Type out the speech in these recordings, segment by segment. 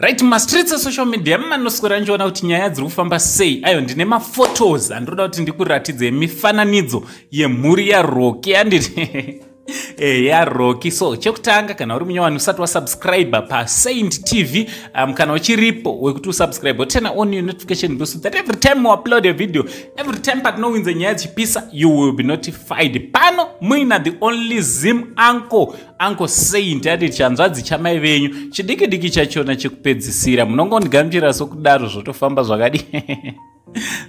Right, mastreets social media manoswera nchiona kuti nyaya dziri kufamba sei. Ayo ndine maphotos andinoda kuti ndikuratidze mifananidzo yemhuri yaRoki anditi ya Roki. So chekutanga kana uri munyowani usati wasubscribe pa Saint TV kana uchiripo wekuti usubscribe turn on your notification bell so that every time we upload a video, every time patinowinze nyaya dzechipisa, you will be notified. Pano muina the only Zim Uncle Saint ati chanzvadzi chamai venyu chidiki diki chachona chekupedzisira. Munongondigamuchira sokudaro zvotofamba zvakadi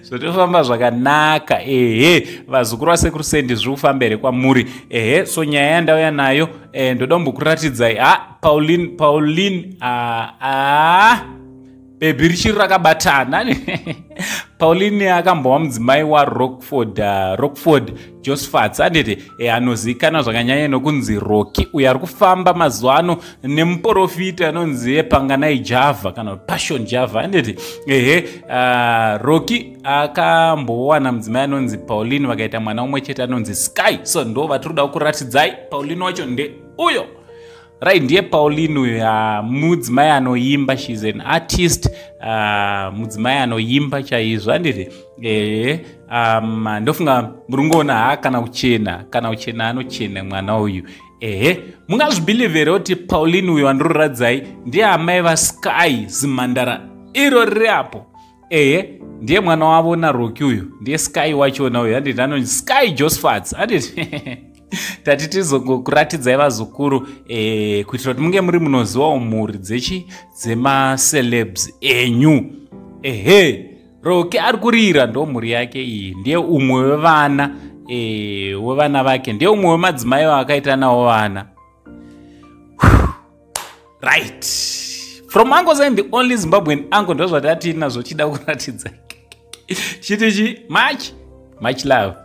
zvotofamba zvakanaka. Vazukuru vasekuru Sendi zviri kufamba here kwamuri. So nyaya yandauya nayo ndoda kumbokuratidzai Pauline baby richiri rakabatana. Pauline akambowa mudzimai waRoki Josphats anditi anozivikanwa zvakanyanya nokunzi Roki, uyo ari kufamba mazuva ano nemuprofita anonzi Panganai Java kana Passion Java anditi Roki akambowana mudzimai anonzi Pauline vakaita mwana umwe chete anonzi Skye. So ndo vatiri kuratidzai. Pauline wacho ndeuyo. Right, ndiye Pauline uyu mudzimai anoimba, she's an artist, mudzimai anoimba chaizvo anditi ndofunga murungoona kana uchena anochena mwana uyu. Mungazvibhilivhera kuti Pauline uyu wandinoratidzai ndiye amai vaSkye zimhandara iro riri apo. Ndiye mwana wavo naRoki uyu, ndiye Skye wachona uyu anditi anonzi Skye Josphats anditi tati tizokuratidzai vazukuru kuitira kuti munge muri munozivawo mhuri dzemacelebs enyu. Roki ari kurira ndo mhuri yake iyi, ndiye umwe wevana vake, ndiye umwe wemadzimai akaita nawo vana. Right, from Uncle Zayn, the only Zimbabwean uncle, ndozvatati nazvo chida kuratidzai chitichi much love.